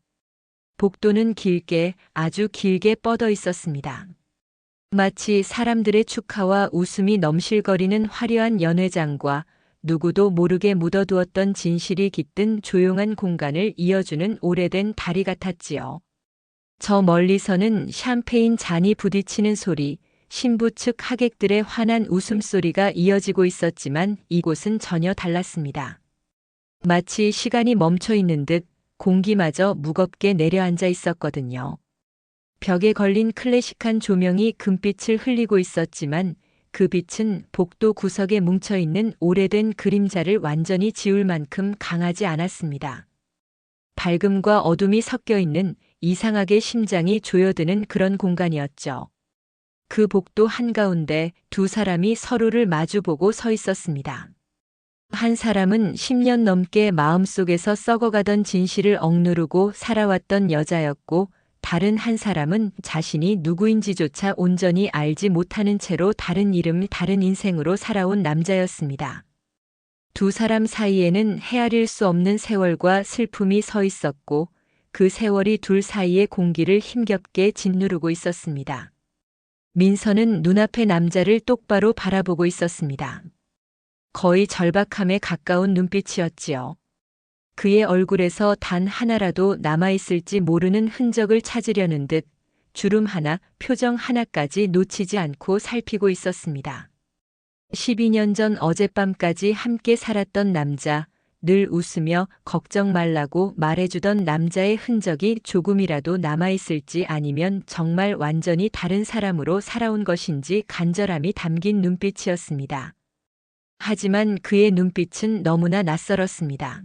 복도는 길게, 아주 길게 뻗어 있었습니다. 마치 사람들의 축하와 웃음이 넘실거리는 화려한 연회장과 누구도 모르게 묻어두었던 진실이 깃든 조용한 공간을 이어주는 오래된 다리 같았지요. 저 멀리서는 샴페인 잔이 부딪히는 소리, 신부 측 하객들의 환한 웃음소리가 이어지고 있었지만 이곳은 전혀 달랐습니다. 마치 시간이 멈춰 있는 듯 공기마저 무겁게 내려앉아 있었거든요. 벽에 걸린 클래식한 조명이 금빛을 흘리고 있었지만 그 빛은 복도 구석에 뭉쳐있는 오래된 그림자를 완전히 지울 만큼 강하지 않았습니다. 밝음과 어둠이 섞여 있는 이상하게 심장이 조여드는 그런 공간이었죠. 그 복도 한가운데 두 사람이 서로를 마주보고 서 있었습니다. 한 사람은 10년 넘게 마음속에서 썩어가던 진실을 억누르고 살아왔던 여자였고, 다른 한 사람은 자신이 누구인지조차 온전히 알지 못하는 채로 다른 이름, 다른 인생으로 살아온 남자였습니다. 두 사람 사이에는 헤아릴 수 없는 세월과 슬픔이 서 있었고, 그 세월이 둘 사이의 공기를 힘겹게 짓누르고 있었습니다. 민서는 눈앞의 남자를 똑바로 바라보고 있었습니다. 거의 절박함에 가까운 눈빛이었지요. 그의 얼굴에서 단 하나라도 남아있을지 모르는 흔적을 찾으려는 듯 주름 하나, 표정 하나까지 놓치지 않고 살피고 있었습니다. 12년 전 어젯밤까지 함께 살았던 남자, 늘 웃으며 걱정 말라고 말해주던 남자의 흔적이 조금이라도 남아있을지 아니면 정말 완전히 다른 사람으로 살아온 것인지 간절함이 담긴 눈빛이었습니다. 하지만 그의 눈빛은 너무나 낯설었습니다.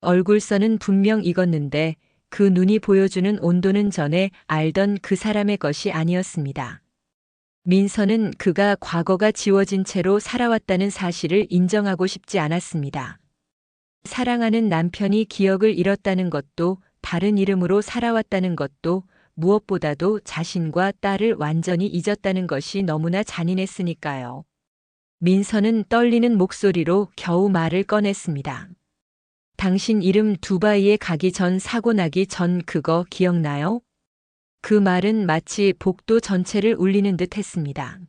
얼굴선은 분명 익었는데 그 눈이 보여주는 온도는 전에 알던 그 사람의 것이 아니었습니다. 민서는 그가 과거가 지워진 채로 살아왔다는 사실을 인정하고 싶지 않았습니다. 사랑하는 남편이 기억을 잃었다는 것도, 다른 이름으로 살아왔다는 것도, 무엇보다도 자신과 딸을 완전히 잊었다는 것이 너무나 잔인했으니까요. 민서는 떨리는 목소리로 겨우 말을 꺼냈습니다. 당신 이름 두바이에 가기 전 사고 나기 전 그거 기억나요? 그 말은 마치 복도 전체를 울리는 듯 했습니다.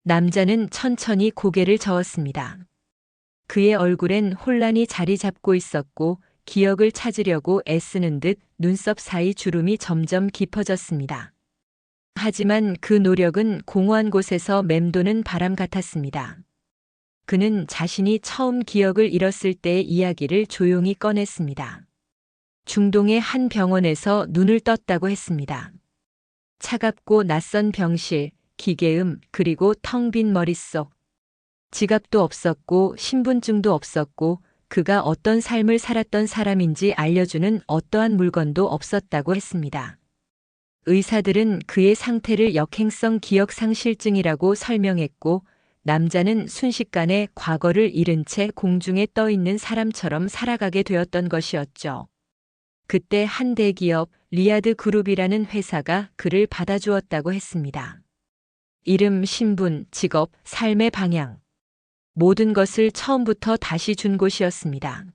남자는 천천히 고개를 저었습니다. 그의 얼굴엔 혼란이 자리 잡고 있었고 기억을 찾으려고 애쓰는 듯 눈썹 사이 주름이 점점 깊어졌습니다. 하지만 그 노력은 공허한 곳에서 맴도는 바람 같았습니다. 그는 자신이 처음 기억을 잃었을 때의 이야기를 조용히 꺼냈습니다. 중동의 한 병원에서 눈을 떴다고 했습니다. 차갑고 낯선 병실, 기계음, 그리고 텅 빈 머릿속. 지갑도 없었고 신분증도 없었고 그가 어떤 삶을 살았던 사람인지 알려주는 어떠한 물건도 없었다고 했습니다. 의사들은 그의 상태를 역행성 기억상실증이라고 설명했고 남자는 순식간에 과거를 잃은 채 공중에 떠 있는 사람처럼 살아가게 되었던 것이었죠. 그때 한 대기업 리아드 그룹이라는 회사가 그를 받아주었다고 했습니다. 이름, 신분, 직업, 삶의 방향. 모든 것을 처음부터 다시 준 곳이었습니다.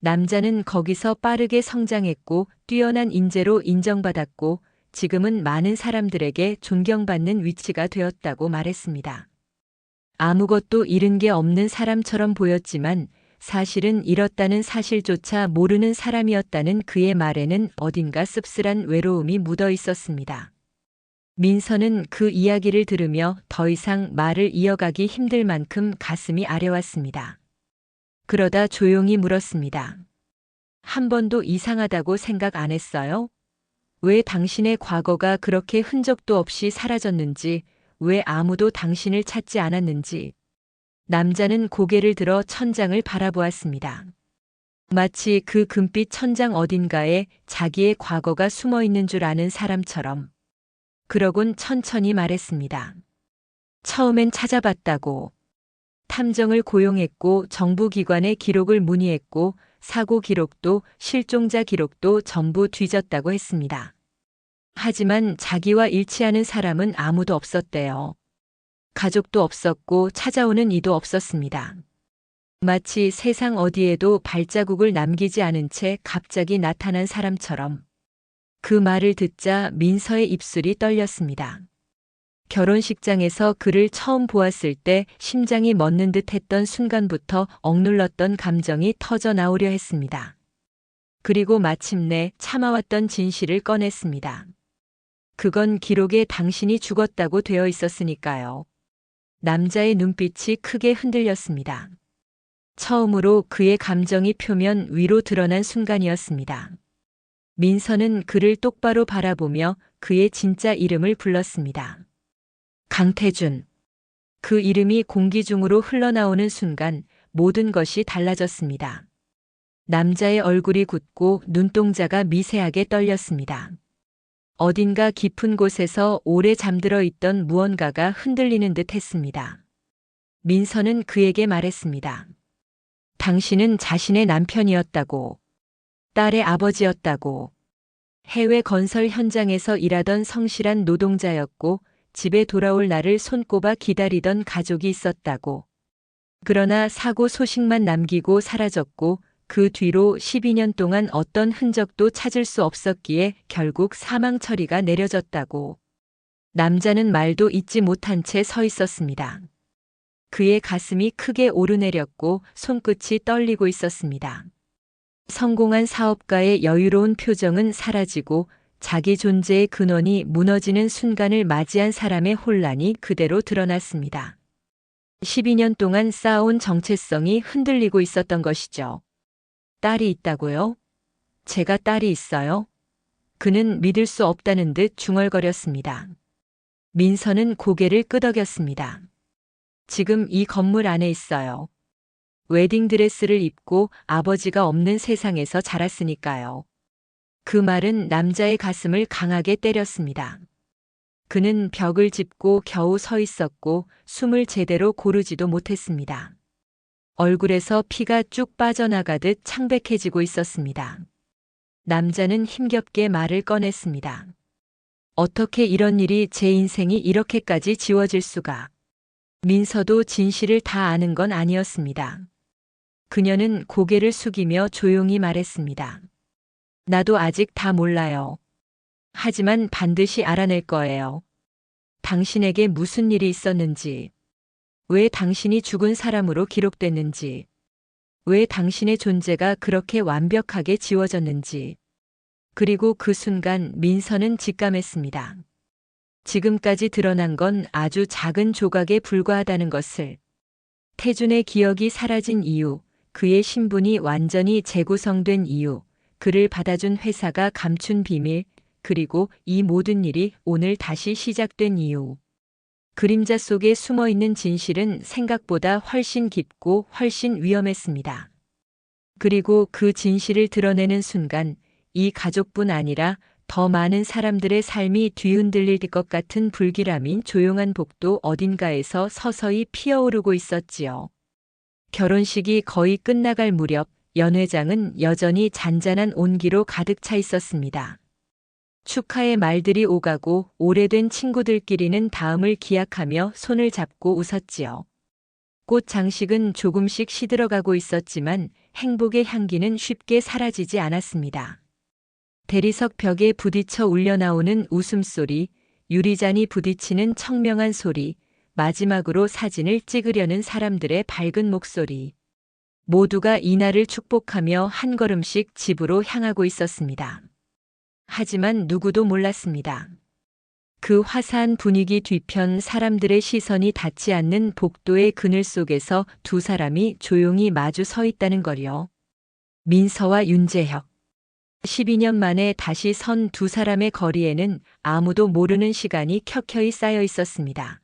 남자는 거기서 빠르게 성장했고 뛰어난 인재로 인정받았고 지금은 많은 사람들에게 존경받는 위치가 되었다고 말했습니다. 아무것도 잃은 게 없는 사람처럼 보였지만 사실은 잃었다는 사실조차 모르는 사람이었다는 그의 말에는 어딘가 씁쓸한 외로움이 묻어 있었습니다. 민서는 그 이야기를 들으며 더 이상 말을 이어가기 힘들 만큼 가슴이 아려왔습니다. 그러다 조용히 물었습니다. 한 번도 이상하다고 생각 안 했어요? 왜 당신의 과거가 그렇게 흔적도 없이 사라졌는지, 왜 아무도 당신을 찾지 않았는지. 남자는 고개를 들어 천장을 바라보았습니다. 마치 그 금빛 천장 어딘가에 자기의 과거가 숨어 있는 줄 아는 사람처럼. 그러곤 천천히 말했습니다. 처음엔 찾아봤다고. 탐정을 고용했고 정부기관의 기록을 문의했고 사고 기록도 실종자 기록도 전부 뒤졌다고 했습니다. 하지만 자기와 일치하는 사람은 아무도 없었대요. 가족도 없었고 찾아오는 이도 없었습니다. 마치 세상 어디에도 발자국을 남기지 않은 채 갑자기 나타난 사람처럼. 그 말을 듣자 민서의 입술이 떨렸습니다. 결혼식장에서 그를 처음 보았을 때 심장이 멎는 듯 했던 순간부터 억눌렀던 감정이 터져 나오려 했습니다. 그리고 마침내 참아왔던 진실을 꺼냈습니다. 그건 기록에 당신이 죽었다고 되어 있었으니까요. 남자의 눈빛이 크게 흔들렸습니다. 처음으로 그의 감정이 표면 위로 드러난 순간이었습니다. 민서는 그를 똑바로 바라보며 그의 진짜 이름을 불렀습니다. 강태준. 그 이름이 공기 중으로 흘러나오는 순간 모든 것이 달라졌습니다. 남자의 얼굴이 굳고 눈동자가 미세하게 떨렸습니다. 어딘가 깊은 곳에서 오래 잠들어 있던 무언가가 흔들리는 듯 했습니다. 민서는 그에게 말했습니다. 당신은 자신의 남편이었다고, 딸의 아버지였다고, 해외 건설 현장에서 일하던 성실한 노동자였고, 집에 돌아올 날을 손꼽아 기다리던 가족이 있었다고. 그러나 사고 소식만 남기고 사라졌고, 그 뒤로 12년 동안 어떤 흔적도 찾을 수 없었기에 결국 사망 처리가 내려졌다고. 남자는 말도 잇지 못한 채 서 있었습니다. 그의 가슴이 크게 오르내렸고 손끝이 떨리고 있었습니다. 성공한 사업가의 여유로운 표정은 사라지고 자기 존재의 근원이 무너지는 순간을 맞이한 사람의 혼란이 그대로 드러났습니다. 12년 동안 쌓아온 정체성이 흔들리고 있었던 것이죠. 딸이 있다고요? 제가 딸이 있어요? 그는 믿을 수 없다는 듯 중얼거렸습니다. 민서는 고개를 끄덕였습니다. 지금 이 건물 안에 있어요. 웨딩드레스를 입고 아버지가 없는 세상에서 자랐으니까요. 그 말은 남자의 가슴을 강하게 때렸습니다. 그는 벽을 짚고 겨우 서 있었고 숨을 제대로 고르지도 못했습니다. 얼굴에서 피가 쭉 빠져나가듯 창백해지고 있었습니다. 남자는 힘겹게 말을 꺼냈습니다. 어떻게 이런 일이 제 인생이 이렇게까지 지워질 수가. 민서도 진실을 다 아는 건 아니었습니다. 그녀는 고개를 숙이며 조용히 말했습니다. 나도 아직 다 몰라요. 하지만 반드시 알아낼 거예요. 당신에게 무슨 일이 있었는지, 왜 당신이 죽은 사람으로 기록됐는지, 왜 당신의 존재가 그렇게 완벽하게 지워졌는지. 그리고 그 순간 민서는 직감했습니다. 지금까지 드러난 건 아주 작은 조각에 불과하다는 것을. 태준의 기억이 사라진 이유, 그의 신분이 완전히 재구성된 이유, 그를 받아준 회사가 감춘 비밀, 그리고 이 모든 일이 오늘 다시 시작된 이유. 그림자 속에 숨어 있는 진실은 생각보다 훨씬 깊고 훨씬 위험했습니다. 그리고 그 진실을 드러내는 순간 이 가족뿐 아니라 더 많은 사람들의 삶이 뒤흔들릴 것 같은 불길함인 조용한 복도 어딘가에서 서서히 피어오르고 있었지요. 결혼식이 거의 끝나갈 무렵 연회장은 여전히 잔잔한 온기로 가득 차 있었습니다. 축하의 말들이 오가고 오래된 친구들끼리는 다음을 기약하며 손을 잡고 웃었지요. 꽃 장식은 조금씩 시들어가고 있었지만 행복의 향기는 쉽게 사라지지 않았습니다. 대리석 벽에 부딪혀 울려나오는 웃음소리, 유리잔이 부딪히는 청명한 소리, 마지막으로 사진을 찍으려는 사람들의 밝은 목소리. 모두가 이날을 축복하며 한 걸음씩 집으로 향하고 있었습니다. 하지만 누구도 몰랐습니다. 그 화사한 분위기 뒤편 사람들의 시선이 닿지 않는 복도의 그늘 속에서 두 사람이 조용히 마주 서 있다는 걸요. 민서와 윤재혁. 12년 만에 다시 선 두 사람의 거리에는 아무도 모르는 시간이 켜켜이 쌓여 있었습니다.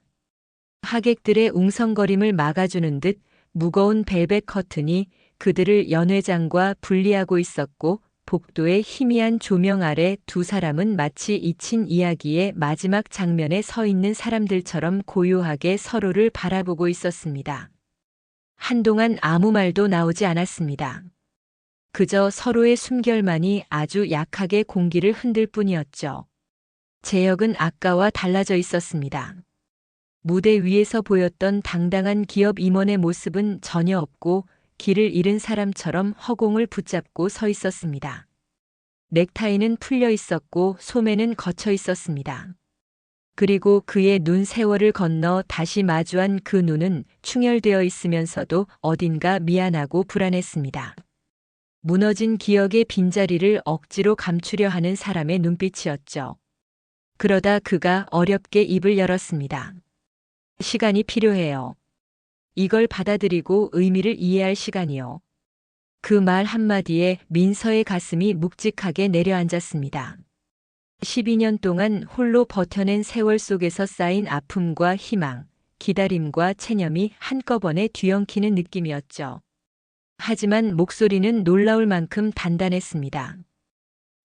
하객들의 웅성거림을 막아주는 듯 무거운 벨벳 커튼이 그들을 연회장과 분리하고 있었고 복도의 희미한 조명 아래 두 사람은 마치 잊힌 이야기의 마지막 장면에 서 있는 사람들처럼 고요하게 서로를 바라보고 있었습니다. 한동안 아무 말도 나오지 않았습니다. 그저 서로의 숨결만이 아주 약하게 공기를 흔들 뿐이었죠. 재혁은 아까와 달라져 있었습니다. 무대 위에서 보였던 당당한 기업 임원의 모습은 전혀 없고 길을 잃은 사람처럼 허공을 붙잡고 서 있었습니다. 넥타이는 풀려 있었고 소매는 걷혀 있었습니다. 그리고 그의 눈 세월을 건너 다시 마주한 그 눈은 충혈되어 있으면서도 어딘가 미안하고 불안했습니다. 무너진 기억의 빈자리를 억지로 감추려 하는 사람의 눈빛이었죠. 그러다 그가 어렵게 입을 열었습니다. 시간이 필요해요. 이걸 받아들이고 의미를 이해할 시간이요. 그 말 한마디에 민서의 가슴이 묵직하게 내려앉았습니다. 12년 동안 홀로 버텨낸 세월 속에서 쌓인 아픔과 희망, 기다림과 체념이 한꺼번에 뒤엉키는 느낌이었죠. 하지만 목소리는 놀라울 만큼 단단했습니다.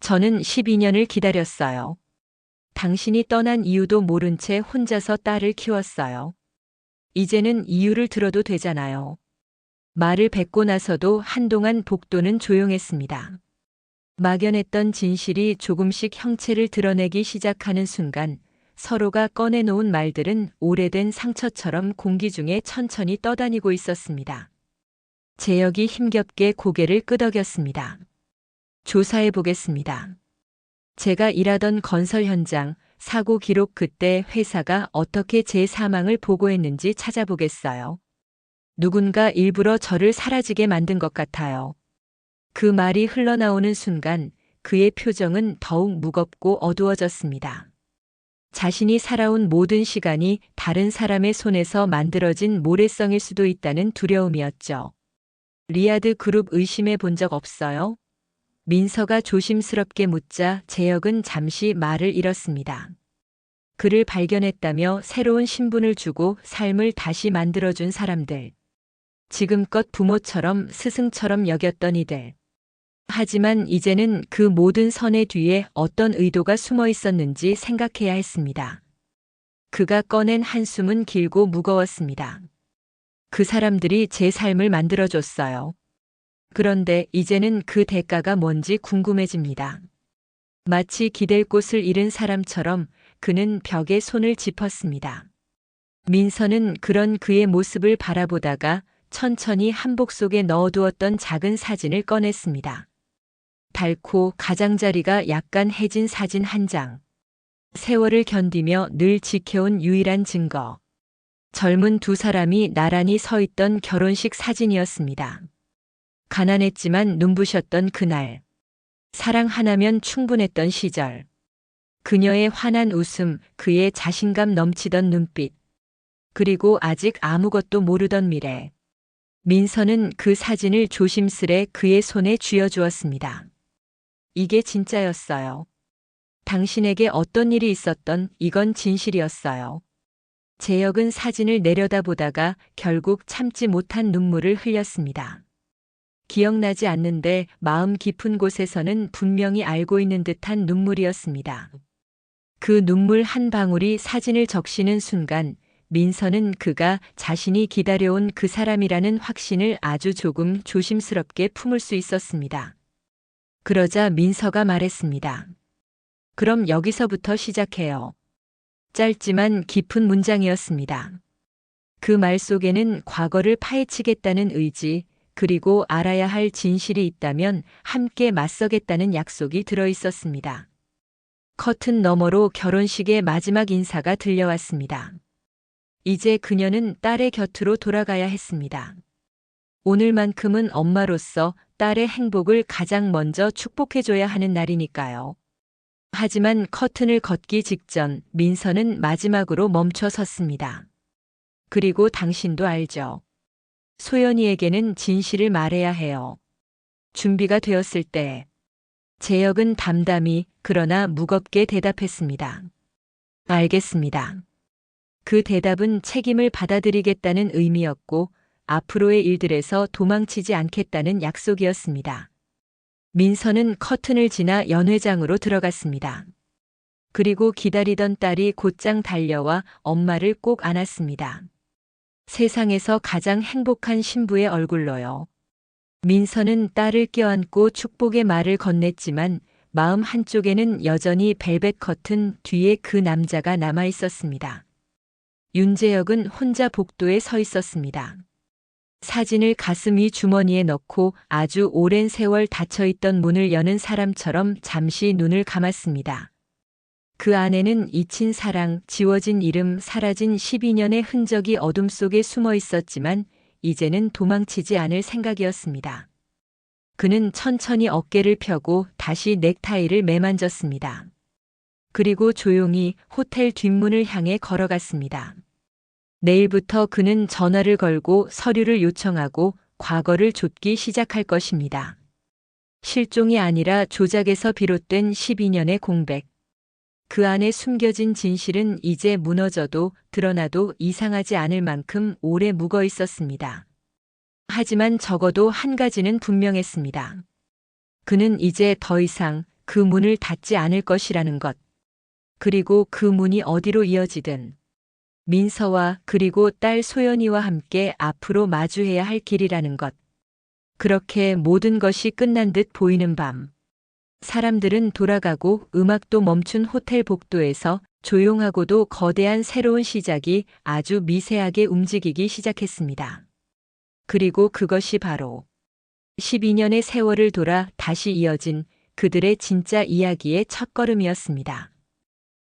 저는 12년을 기다렸어요. 당신이 떠난 이유도 모른 채 혼자서 딸을 키웠어요. 이제는 이유를 들어도 되잖아요. 말을 뱉고 나서도 한동안 복도는 조용했습니다. 막연했던 진실이 조금씩 형체를 드러내기 시작하는 순간 서로가 꺼내놓은 말들은 오래된 상처처럼 공기 중에 천천히 떠다니고 있었습니다. 재혁이 힘겹게 고개를 끄덕였습니다. 조사해 보겠습니다. 제가 일하던 건설 현장, 사고 기록 그때 회사가 어떻게 제 사망을 보고했는지 찾아보겠어요. 누군가 일부러 저를 사라지게 만든 것 같아요. 그 말이 흘러나오는 순간 그의 표정은 더욱 무겁고 어두워졌습니다. 자신이 살아온 모든 시간이 다른 사람의 손에서 만들어진 모래성일 수도 있다는 두려움이었죠. 리아드 그룹 의심해 본 적 없어요? 민서가 조심스럽게 묻자 재혁은 잠시 말을 잃었습니다. 그를 발견했다며 새로운 신분을 주고 삶을 다시 만들어준 사람들. 지금껏 부모처럼 스승처럼 여겼던 이들. 하지만 이제는 그 모든 선의 뒤에 어떤 의도가 숨어 있었는지 생각해야 했습니다. 그가 꺼낸 한숨은 길고 무거웠습니다. 그 사람들이 제 삶을 만들어줬어요. 그런데 이제는 그 대가가 뭔지 궁금해집니다. 마치 기댈 곳을 잃은 사람처럼 그는 벽에 손을 짚었습니다. 민서는 그런 그의 모습을 바라보다가 천천히 한복 속에 넣어두었던 작은 사진을 꺼냈습니다. 밝고 가장자리가 약간 해진 사진 한 장. 세월을 견디며 늘 지켜온 유일한 증거. 젊은 두 사람이 나란히 서 있던 결혼식 사진이었습니다. 가난했지만 눈부셨던 그날. 사랑 하나면 충분했던 시절. 그녀의 환한 웃음, 그의 자신감 넘치던 눈빛. 그리고 아직 아무것도 모르던 미래. 민서는 그 사진을 조심스레 그의 손에 쥐어주었습니다. 이게 진짜였어요. 당신에게 어떤 일이 있었던 이건 진실이었어요. 재혁은 사진을 내려다보다가 결국 참지 못한 눈물을 흘렸습니다. 기억나지 않는데 마음 깊은 곳에서는 분명히 알고 있는 듯한 눈물이었습니다. 그 눈물 한 방울이 사진을 적시는 순간 민서는 그가 자신이 기다려온 그 사람이라는 확신을 아주 조금 조심스럽게 품을 수 있었습니다. 그러자 민서가 말했습니다. 그럼 여기서부터 시작해요. 짧지만 깊은 문장이었습니다. 그 말 속에는 과거를 파헤치겠다는 의지, 그리고 알아야 할 진실이 있다면 함께 맞서겠다는 약속이 들어 있었습니다. 커튼 너머로 결혼식의 마지막 인사가 들려왔습니다. 이제 그녀는 딸의 곁으로 돌아가야 했습니다. 오늘만큼은 엄마로서 딸의 행복을 가장 먼저 축복해줘야 하는 날이니까요. 하지만 커튼을 걷기 직전 민서는 마지막으로 멈춰 섰습니다. 그리고 당신도 알죠. 소연이에게는 진실을 말해야 해요. 준비가 되었을 때. 재혁은 담담히 그러나 무겁게 대답했습니다. 알겠습니다. 그 대답은 책임을 받아들이겠다는 의미였고 앞으로의 일들에서 도망치지 않겠다는 약속이었습니다. 민서는 커튼을 지나 연회장으로 들어갔습니다. 그리고 기다리던 딸이 곧장 달려와 엄마를 꼭 안았습니다. 세상에서 가장 행복한 신부의 얼굴로요. 민서는 딸을 껴안고 축복의 말을 건넸지만 마음 한쪽에는 여전히 벨벳 커튼 뒤에 그 남자가 남아 있었습니다. 윤재혁은 혼자 복도에 서 있었습니다. 사진을 가슴 위 주머니에 넣고 아주 오랜 세월 닫혀있던 문을 여는 사람처럼 잠시 눈을 감았습니다. 그 안에는 잊힌 사랑, 지워진 이름, 사라진 12년의 흔적이 어둠 속에 숨어 있었지만 이제는 도망치지 않을 생각이었습니다. 그는 천천히 어깨를 펴고 다시 넥타이를 매만졌습니다. 그리고 조용히 호텔 뒷문을 향해 걸어갔습니다. 내일부터 그는 전화를 걸고 서류를 요청하고 과거를 좇기 시작할 것입니다. 실종이 아니라 조작에서 비롯된 12년의 공백. 그 안에 숨겨진 진실은 이제 무너져도 드러나도 이상하지 않을 만큼 오래 묵어 있었습니다. 하지만 적어도 한 가지는 분명했습니다. 그는 이제 더 이상 그 문을 닫지 않을 것이라는 것. 그리고 그 문이 어디로 이어지든 민서와 그리고 딸 소연이와 함께 앞으로 마주해야 할 길이라는 것. 그렇게 모든 것이 끝난 듯 보이는 밤. 사람들은 돌아가고 음악도 멈춘 호텔 복도에서 조용하고도 거대한 새로운 시작이 아주 미세하게 움직이기 시작했습니다. 그리고 그것이 바로 12년의 세월을 돌아 다시 이어진 그들의 진짜 이야기의 첫걸음이었습니다.